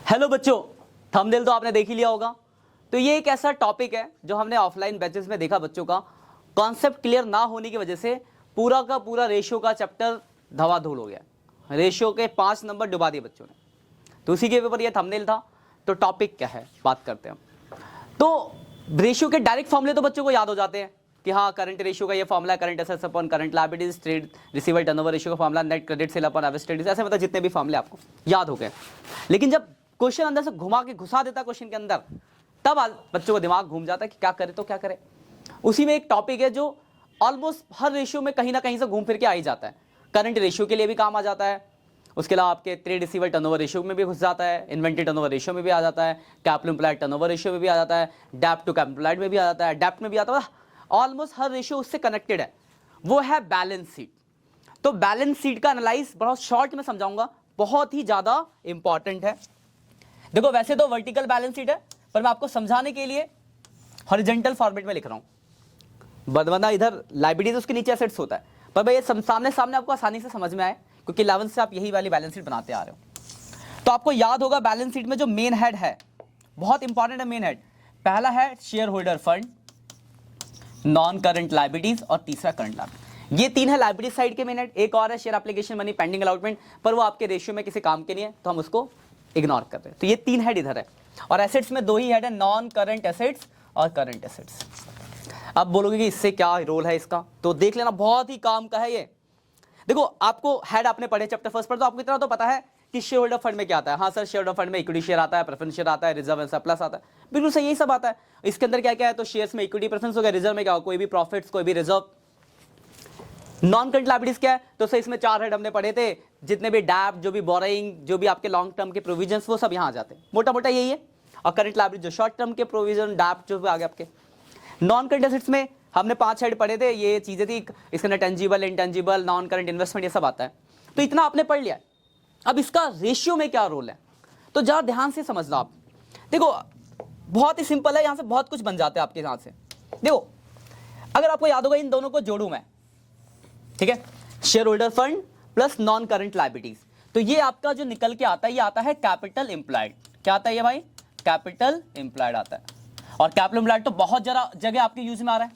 Hello बच्चों, thumbnail तो आपने देख ही लिया होगा। तो ये एक ऐसा टॉपिक है जो हमने ऑफलाइन बैचेस में देखा, बच्चों का कॉन्सेप्ट क्लियर ना होने की वजह से पूरा का पूरा रेशियो का चैप्टर धवाधूल हो गया। रेशियो के 5 नंबर डुबा दिए बच्चों ने। तो उसी के ऊपर ये थंबनेल था। तो टॉपिक क्या है, बात करते हैं। तो रेशियो के डायरेक्ट फॉर्मूले तो बच्चों को याद हो जाते हैं कि हाँ, करंट रेशियो का ये फॉर्मूला है, current assets upon current liabilities, trade receiver turnover ratio का formula, net credit sale upon average trade, ऐसे मतलब जितने भी फॉर्मूले आपको याद हो गए। लेकिन जब क्वेश्चन अंदर से घुमा के घुसा देता क्वेश्चन के अंदर, तब बच्चों को दिमाग घूम जाता है कि क्या करे तो क्या करे। उसी में एक टॉपिक है जो ऑलमोस्ट हर रेशियो में कहीं ना कहीं से घूम फिर के आ ही जाता है। करंट रेशियो के लिए भी काम आ जाता है, उसके अलावा आपके ट्रेड रिसीवर टर्नओवर रेशियो में भी घुस जाता है, इन्वेंटरी टर्नओवर रेशियो में भी आ जाता है, कैपिटल एम्प्लॉयड टर्नओवर रेशियो में भी आ जाता है, डेब्ट टू कैपिटल एम्प्लॉयड में भी आ जाता है, डेब्ट में भी आता है। ऑलमोस्ट हर रेशियो उससे कनेक्टेड है। वो है बैलेंस शीट। तो बैलेंस शीट का एनालाइज बहुत शॉर्ट में समझाऊंगा, बहुत ही ज्यादा इंपॉर्टेंट है। देखो, वैसे तो वर्टिकल बैलेंस शीट है, पर मैं आपको समझाने के लिए हॉरिजॉन्टल फॉर्मेट में लिख रहा हूं। बदवना इधर लायबिलिटीज, उसके नीचे एसेट्स होता है, पर भाई ये सामने सामने आपको आसानी से समझ में आए, क्योंकि 11th से आप यही वाली बैलेंस शीट बनाते आ रहे हो। तो आपको याद होगा बैलेंस शीट में जो मेन हेड है, बहुत इंपॉर्टेंट है मेन हेड। पहला है share holder fund, non current liabilities और तीसरा करंट लायबिलिटी। ये तीन है लायबिलिटी साइड के मेन हेड। एक और है share application money pending allotment, पर वो आपके रेशियो में किसी काम के नहीं है, तो हम उसको इग्नोर कर रहे हैं। तो ये तीन हेड इधर है, और एसेट्स में दो ही हेड है, नॉन करंट एसेट्स और करंट एसेट्स। अब बोलोगे कि इससे क्या रोल है इसका, तो देख लेना, बहुत ही काम का है ये। देखो, आपको हेड आपने पढ़े चैप्टर फर्स्ट पर, तो आपको इतना तो पता है कि शेयर होल्डर फंड में क्या आता है। हाँ सर, शेयर होल्डर फंड में इक्विटी शेयर आता है, प्रेफरेंस शेयर आता है, रिजर्व एंड सरप्लस आता है। बिल्कुल सही, यही सब आता है। इसके अंदर क्या क्या है, तो शेयर्स में इक्विटी प्रेफरेंस हो गया, रिजर्व में क्या हो, कोई भी प्रॉफिट्स, कोई भी रिजर्व। नॉन करंट लायबिलिटीज क्या है, तो सर इसमें 4 हेड हमने पढ़े थे, जितने भी डैप, जो भी बोरिंग, जो भी आपके लॉन्ग टर्म के प्रोविजंस, वो सब यहाँ आ जाते हैं। मोटा मोटा यही है। और करंट लायबिलिटी जो शॉर्ट टर्म के प्रोविजन, डैप जो आ गए आपके। नॉन करंट एसेट्स में हमने 5 हेड पढ़े थे, ये चीजें थी। इसके अंदर tangible, intangible, non current investment, ये सब आता है। तो इतना आपने पढ़ लिया। अब इसका रेशियो में क्या रोल है, तो जरा ध्यान से समझ लो आप। देखो, बहुत ही सिंपल है, यहां से बहुत कुछ बन जाता है आपके यहां से। देखो, अगर आपको याद होगा, इन दोनों को जोड़ू मैं, ठीक है, share holder fund plus non current liabilities, तो ये आपका जो निकल के आता है, ये आता है कैपिटल एम्प्लॉयड। क्या आता है ये भाई? कैपिटल एम्प्लॉयड आता है। और कैपिटल एम्प्लॉयड तो बहुत जगह आपके यूज में आ रहा है।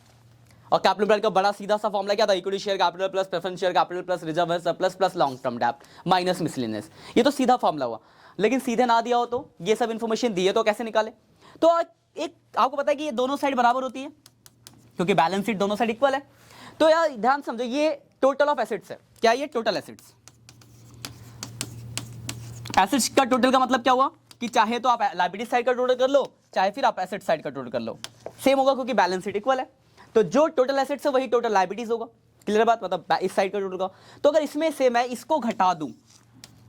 और कैपिटल एम्प्लॉयड का बड़ा सीधा सा फॉर्मूला क्या था? Equity share capital plus preference share capital plus reserve surplus plus long term डेब्ट माइनस मिसलेनियस। ये तो सीधा फॉर्मूला हुआ। लेकिन सीधे ना दिया हो तो ये सब इंफॉर्मेशन दी है तो कैसे निकाले? तो एक आपको पता है कि ये दोनों साइड बराबर होती है, क्योंकि बैलेंस शीट दोनों साइड इक्वल है। तो यार ध्यान समझो, ये टोटल ऑफ एसेट्स है। क्या ये टोटल एसेट्स? एसेट्स का टोटल का मतलब क्या हुआ कि चाहे तो आप लायबिलिटी साइड का टोटल कर लो, चाहे फिर आप एसेट साइड का टोटल कर लो, सेम होगा, क्योंकि बैलेंस शीट इक्वल है। तो जो टोटल एसेट्स है वही टोटल लायबिलिटीज होगा। क्लियर बात? मतलब इस साइड का टोटल का। तो अगर इसमें से मैं इसको घटा दूं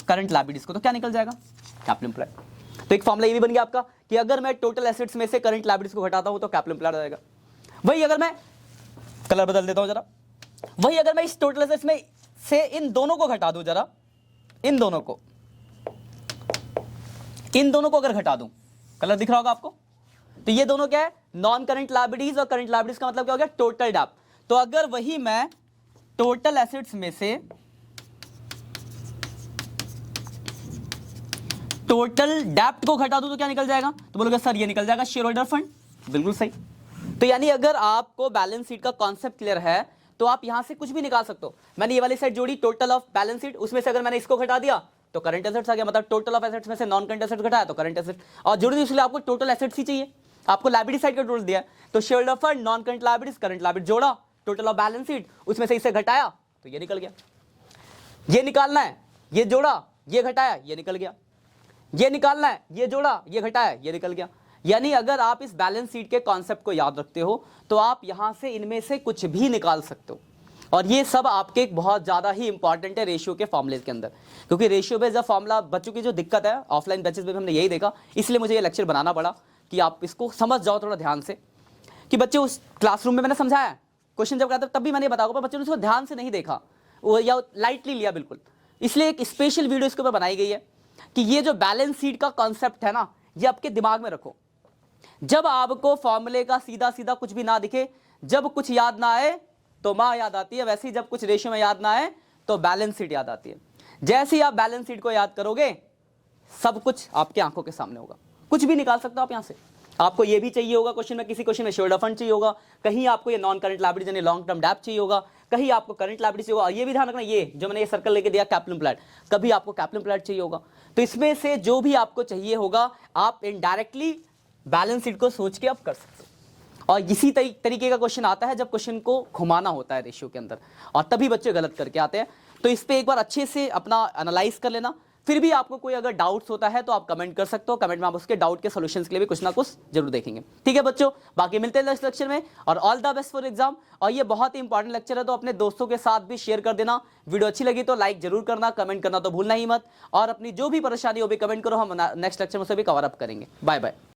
करंट लायबिलिटीज को, तो क्या निकल जाएगा? Capital employed. तो एक फॉर्मूला ये भी बन गया आपका कि अगर मैं टोटल एसेट्स में से करंट लायबिलिटीज को घटाता हूं तो कैपिटल एम्प्लॉयड आ जाएगा। वही अगर मैं कलर बदल देता हूं जरा, वही अगर मैं इस टोटल एसेट्स में से इन दोनों को घटा दूं, जरा इन दोनों को अगर घटा दूं, कलर दिख रहा होगा आपको, तो ये दोनों क्या है? Non current liabilities. और करंट लायबिलिटीज का मतलब क्या हो गया? टोटल डेब्ट। तो अगर वही मैं टोटल एसेट्स में से टोटल डेब्ट को घटा दूं तो क्या निकल जाएगा? तो बोलोगे सर ये निकल जाएगा शेयर होल्डर फंड। बिल्कुल सही। तो यानी अगर आपको बैलेंस शीट का कॉन्सेप्ट क्लियर है तो आप यहां से कुछ भी निकाल सकते हो। मैंने ये वाली साइड जोड़ी टोटल ऑफ बैलेंस शीट, उसमें से अगर मैंने इसको घटा दिया तो करंट एसेट्स आ गया। मतलब टोटल ऑफ एसेट्स में से नॉन करंट एसेट्स घटाया तो करंट एसेट्स, और जोड़ी इसलिए आपको टोटल एसेट्स ही चाहिए। आपको लायबिलिटी साइड का टोटल दिया है, तो share holder fund, non current liabilities, current liability जोड़ा, टोटल ऑफ बैलेंस शीट, उसमें से इसे घटाया तो ये निकल गया। ये निकालना है, ये जोड़ा, ये घटाया, ये निकल गया। ये निकालना है, ये जोड़ा, ये घटाया, ये निकल गया। यानी अगर आप इस बैलेंस शीट के कॉन्सेप्ट को याद रखते हो तो आप यहां से इनमें से कुछ भी निकाल सकते हो। और ये सब आपके एक बहुत ज्यादा ही इंपॉर्टेंट है रेशियो के फॉर्मूले के अंदर, क्योंकि रेशियो बेस्ड फॉर्मूला बच्चों की जो दिक्कत है ऑफलाइन बैचेस में हमने यही देखा, इसलिए मुझे ये लेक्चर बनाना पड़ा कि आप इसको समझ जाओ थोड़ा ध्यान से। कि बच्चे उस क्लासरूम में मैंने समझाया, क्वेश्चन जब कराता तब भी मैंने बताया, पर बच्चों ने उसको ध्यान से नहीं देखा या लाइटली लिया बिल्कुल। इसलिए एक स्पेशल वीडियो इसके ऊपर बनाई गई है कि ये जो बैलेंस शीट का कॉन्सेप्ट है ना, ये आपके दिमाग में रखो। जब आपको फॉर्मूले का सीधा सीधा कुछ भी ना दिखे, जब कुछ याद ना आए तो माँ याद आती है, वैसे ही जब कुछ रेशियो में याद ना आए तो बैलेंस शीट याद आती है। जैसे ही आप बैलेंस शीट को याद करोगे सब कुछ आपके आंखों के सामने होगा, कुछ भी निकाल सकते हो आप यहाँ से। आपको ये भी चाहिए होगा क्वेश्चन में, किसी क्वेश्चन में शोल्डर फंड चाहिए होगा, कहीं आपको ये नॉन करंट लायबिलिटी यानी लॉन्ग टर्म डेब्ट चाहिए होगा, कहीं आपको करंट लायबिलिटी चाहिए होगा। और ये भी ध्यान रखना, ये जो मैंने ये सर्कल लेके दिया कैपिटल एम्प्लॉयड, कभी आपको कैपिटल एम्प्लॉयड चाहिए होगा। तो इसमें से जो भी आपको चाहिए होगा आप इनडायरेक्टली बैलेंस शीट को सोच के आप कर सकते हो। और इसी तरीके का क्वेश्चन आता है जब क्वेश्चन को घुमाना होता है रेशियो के अंदर, और तभी बच्चे गलत करके आते हैं। तो इस पे एक बार अच्छे से अपना एनालाइज कर लेना। फिर भी आपको कोई अगर डाउट्स होता है तो आप कमेंट कर सकते हो, कमेंट में आप उसके डाउट के सॉल्यूशंस के लिए भी कुछ ना कुछ जरूर देखेंगे। ठीक है बच्चों, बाकी मिलते हैं नेक्स्ट लेक्चर में, और all the best for exam. और ये बहुत ही इंपॉर्टेंट लेक्चर है, तो अपने दोस्तों के साथ भी शेयर कर देना। वीडियो अच्छी लगी तो लाइक जरूर करना, कमेंट करना तो भूलना ही मत, और अपनी जो भी परेशानी हो भी कमेंट करो, हम नेक्स्ट लेक्चर में उसे भी कवर अप करेंगे। Bye bye.